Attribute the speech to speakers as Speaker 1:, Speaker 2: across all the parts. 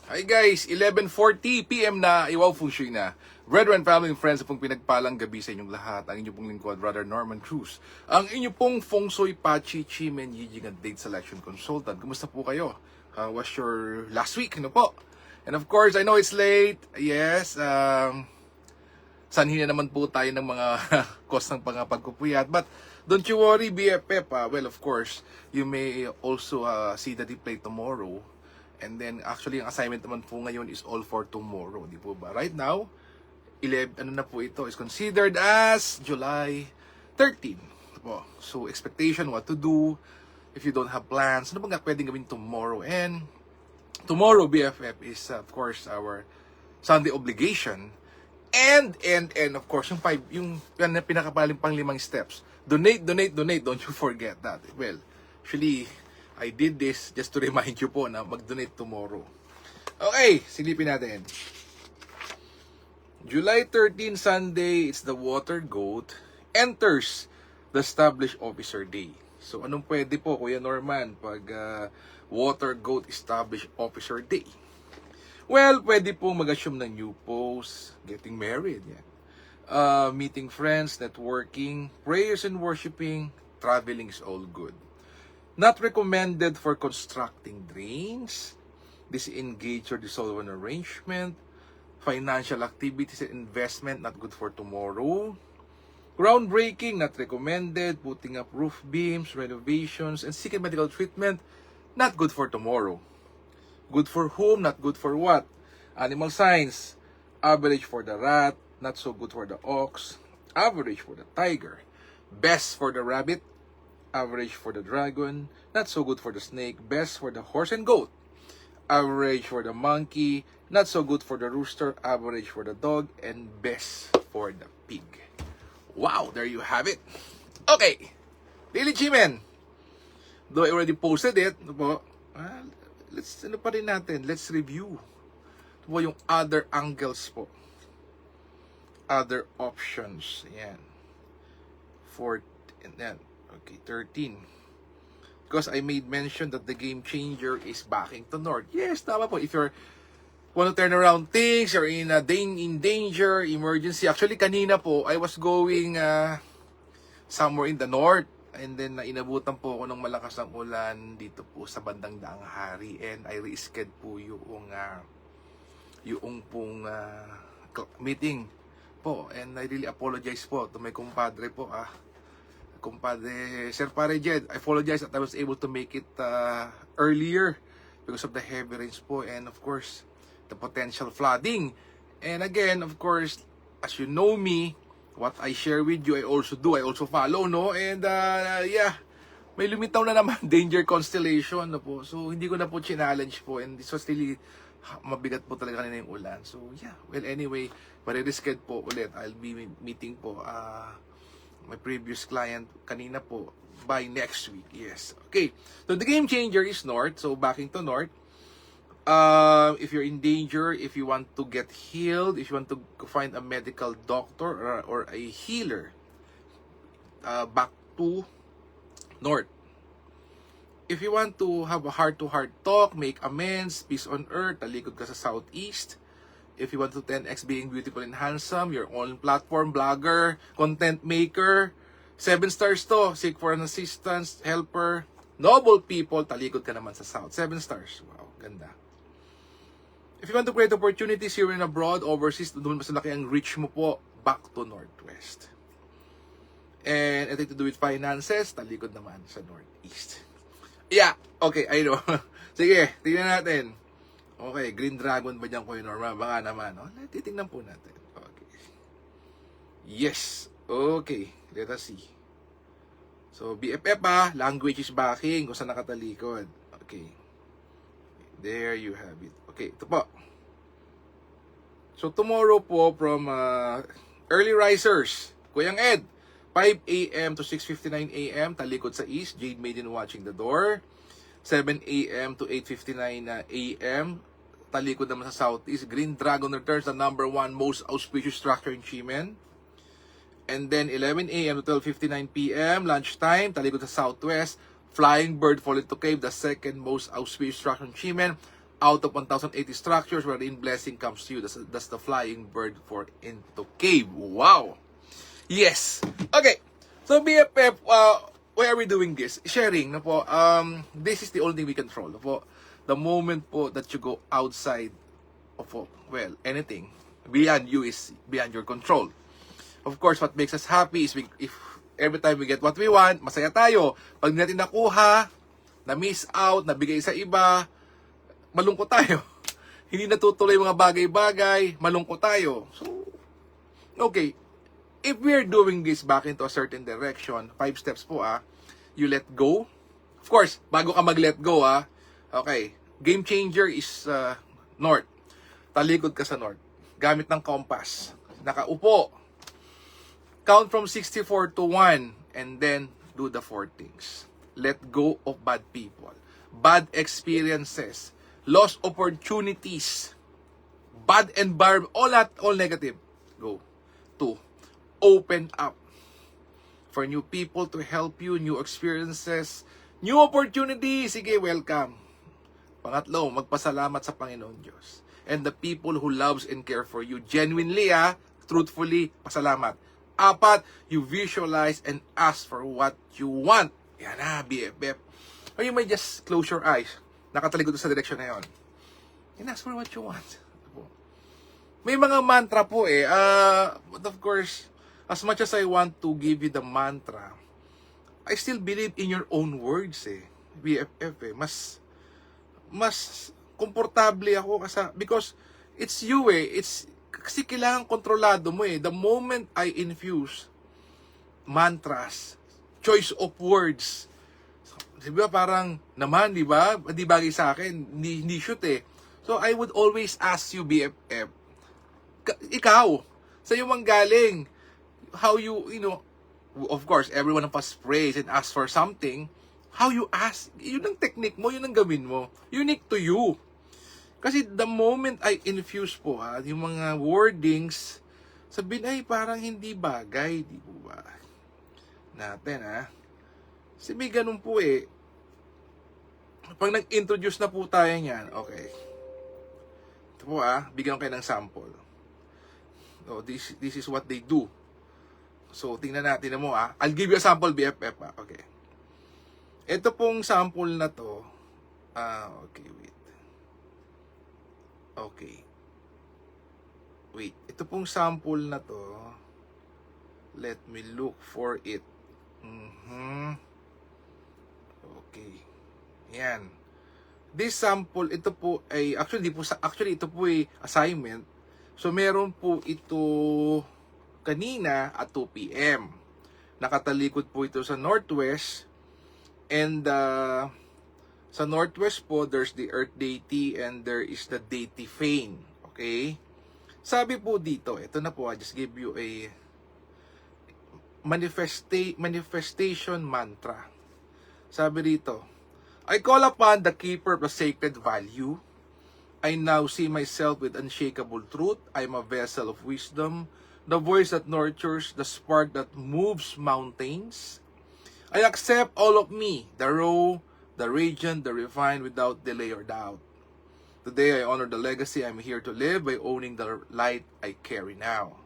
Speaker 1: Hi guys, 11:40 PM na, Iwaw Feng Shui na. Brethren, family, and friends, pong pinagpalang gabi sa inyong lahat. Ang inyong pong lingkod, Brother Norman Cruz. Ang inyong pong Feng Shui Pachi Chimen Yijing at Date Selection Consultant. Kumusta po kayo? How was your last week? Ano po? And of course, I know it's late. Yes, sanhin na naman po tayo ng mga cost ng pagpupuyat. But don't you worry, BFF. Well, of course, you may also see the replay tomorrow. And then, actually, ang assignment naman po ngayon is all for tomorrow. Di po ba? Right now, 11, ano na po ito, is considered as July 13. Po. So, expectation, what to do, if you don't have plans, ano ba nga pwedeng gawin tomorrow? And tomorrow, BFF, is, of course, our Sunday obligation. And of course, yung pinakapaling pang 5 steps. Donate. Don't you forget that. Well, actually, I did this just to remind you po na mag-donate tomorrow. Okay, silipin natin. July 13, Sunday, it's the Water Goat enters the Established Officer Day. So, anong pwede po, Kuya Norman, pag Water Goat Established Officer Day? Well, pwede po mag-assume ng new posts, getting married, yan. Meeting friends, networking, prayers and worshiping, traveling is all good. Not recommended for constructing drains, disengage or dissolve an arrangement, financial activities and investment, not good for tomorrow. Groundbreaking, not recommended, putting up roof beams, renovations, and seeking medical treatment, not good for tomorrow. Good for whom, not good for what? Animal signs, average for the rat, not so good for the ox, average for the tiger, best for the rabbit, average for the dragon, not so good for the snake, best for the horse and goat, average for the monkey, not so good for the rooster, average for the dog, and best for the pig. Wow, there you have it. Okay, Daily G-Men. Though I already posted it, let's review. Ito po yung other angles po. Other options. Ayan. 4, and then, okay, 13. Because I made mention that the game changer is backing to north. Yes, tama po. If you're want to turn around things, you're in danger, emergency. Actually, kanina po, I was going somewhere in the north. And then, inabutan po ako ng malakas ng ulan dito po sa bandang Daang Hari. And I rescheduled po yung meeting po. And I really apologize po to my kumpadre po. Kumpadre Sir Pare Jed, I apologize that I was able to make it earlier because of the heavy rains po. And of course, the potential flooding. And again, of course, as you know me, what I share with you, I also do. I also follow, no? And, yeah, may lumitaw na naman, danger constellation, no po. So, hindi ko na po challenge po. And this was really, mabigat po talaga kanina yung ulan. So, yeah. Well, anyway, maririsket po ulit. I'll be meeting po, my previous client kanina po by next week. Yes. Okay. So, the game changer is north. So, backing to north. If you're in danger, if you want to get healed, if you want to find a medical doctor or a healer, back to north. If you want to have a heart-to-heart talk, make amends, peace on earth, talikod ka sa southeast. If you want to 10x being beautiful and handsome, your own platform, blogger, content maker, 7 stars to, seek for an assistance, helper, noble people, talikod ka naman sa south. 7 stars. Wow, ganda. If you want to create opportunities here and abroad, overseas, doon mas laki ang reach mo po, back to northwest. And anything to do with finances, talikod naman sa northeast. Yeah, okay, I know. Sige, tingnan natin. Okay, Green Dragon ba dyan, Kuya Norma? Baka naman. Titingnan po natin. Okay. Yes. Okay, let us see. So, BFF language is backing kung saan nakatalikod. Okay. There you have it. Okay, ito po. So, tomorrow po from early risers, Kuyang Ed, 5 a.m. to 6:59 a.m. talikod sa east, Jade Maiden watching the door. 7 a.m. to 8:59 a.m. talikod naman sa southeast. Green Dragon returns, the #1 most auspicious structure in Chimen. And then 11 a.m. to 12:59 p.m. lunchtime, talikod sa southwest. Flying Bird Fall into Cave, the second most auspicious structure in Chimen. out of 1,080 structures wherein blessing comes to you. That's the flying bird for into cave. Wow! Yes! Okay, so BFF, why are we doing this? Sharing, na po, this is the only thing we control. Na po, the moment po that you go outside of, well, anything, beyond you is beyond your control. Of course, what makes us happy is if every time we get what we want, masaya tayo. Pag natin nakuha, na-miss out, nabigay sa iba, malungkot tayo. Hindi natutuloy mga bagay-bagay, malungkot tayo. So, okay. If we're doing this back into a certain direction, 5 steps po you let go. Of course, bago ka mag-let go okay, game changer is north. Talikod ka sa north. Gamit ng compass. Nakaupo. Count from 64 to 1 and then do the 4 things. Let go of bad people, bad experiences, lost opportunities, bad environment, all negative. Go. 2. Open up for new people to help you, new experiences, new opportunities. Sige, welcome. Pangatlo, magpasalamat sa Panginoon Diyos. And the people who loves and care for you genuinely, truthfully, pasalamat. 4, you visualize and ask for what you want. Yan BFF. Or you may just close your eyes. Nakatalikod sa direksyon na yun. And ask for what you want. May mga mantra po but of course, as much as I want to give you the mantra, I still believe in your own words BFF Mas komportable ako because it's you kasi kailangan kontrolado mo The moment I infuse mantras, choice of words, di ba parang naman, di ba? Di bagay sa akin, hindi shoot So I would always ask you BFF, ikaw, sa iyo manggaling, how you of course, everyone of us prays and asks for something. How you ask, yun ang technique mo, yun ang gawin mo. Unique to you. Kasi the moment I infuse po yung mga wordings, sabihin ay parang hindi bagay, di po ba? Natin kasi may ganun po Pag nag-introduce na po tayo niyan, okay. Ito po bigyan ko kayo ng sample. So, this is what they do. So, tingnan natin mo I'll give you a sample BFF okay. Ito pong sample na to. Okay, wait. Okay. Wait, ito pong sample na to. Let me look for it. Okay. Yan. This sample, ito po ay actually ito po ay assignment. So meron po ito kanina at 2 PM. Nakatalikod po ito sa northwest. And sa northwest po, there's the Earth deity and there is the deity Fane. Okay? Sabi po dito, ito na po, I just give you a manifestation mantra. Sabi dito, I call upon the keeper of the sacred value. I now see myself with unshakable truth. I am a vessel of wisdom, the voice that nurtures, the spark that moves mountains. I accept all of me, the raw, the radiant, the refined, without delay or doubt. Today I honor the legacy I'm here to live by owning the light I carry now.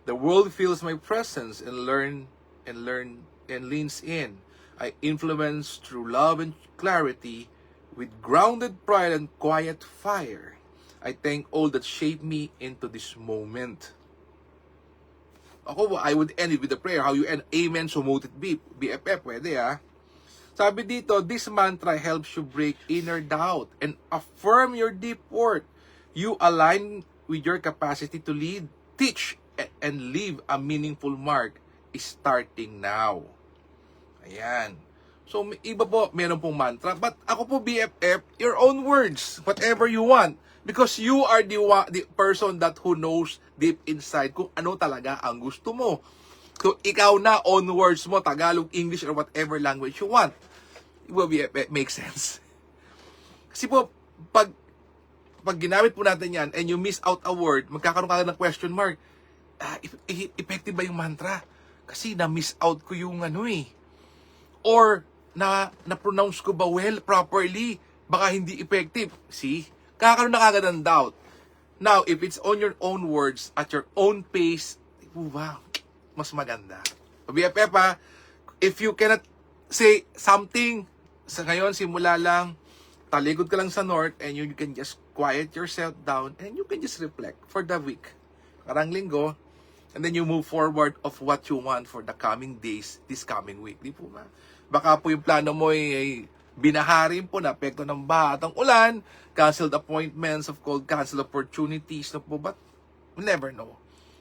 Speaker 1: The world feels my presence and leans in. I influence through love and clarity with grounded pride and quiet fire. I thank all that shaped me into this moment. Ako, I would end it with a prayer. How you end? Amen, so mote it be. BFF, pwede Sabi dito, this mantra helps you break inner doubt and affirm your deep worth. You align with your capacity to lead, teach, and leave a meaningful mark starting now. Ayan. So, iba po, meron pong mantra. But ako po, BFF, your own words. Whatever you want. Because you are the person that who knows deep inside kung ano talaga ang gusto mo. So, ikaw na, own words mo, Tagalog, English, or whatever language you want. It will make sense. Kasi po, pag ginamit po natin yan, and you miss out a word, magkakaroon ka ng question mark. Effective ba yung mantra? Kasi na-miss out ko yung Or, na-pronounce ko ba well, properly? Baka hindi effective. See? kakaroon na kagad ng doubt. Now, if it's on your own words, at your own pace, wow, mas maganda. BFF ha, if you cannot say something, sa ngayon, simula lang, taligod ka lang sa north, and you can just quiet yourself down, and you can just reflect for the week. Karang linggo, and then you move forward of what you want for the coming days, this coming week. Di po ba? Baka po yung plano mo ay binaharin po na apekto ng baha at ang ulan, canceled appointments of cold, canceled opportunities na po, but we never know.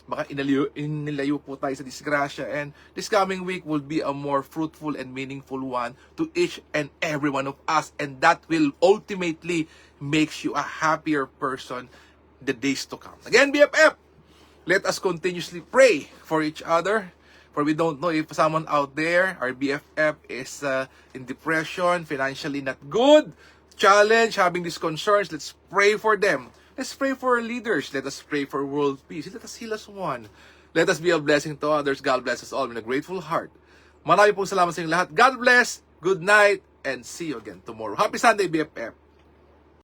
Speaker 1: Baka inilayo po tayo sa disgrasya, and this coming week will be a more fruitful and meaningful one to each and every one of us, and that will ultimately makes you a happier person the days to come. Again, BFF, let us continuously pray for each other, for we don't know if someone out there, our BFF, is in depression, financially not good, challenge, having these concerns. Let's pray for them. Let's pray for our leaders. Let us pray for world peace. Let us heal as one. Let us be a blessing to others. God bless us all with a grateful heart. Marami pong salamat sa inyong lahat. God bless, good night, and see you again tomorrow. Happy Sunday, BFF!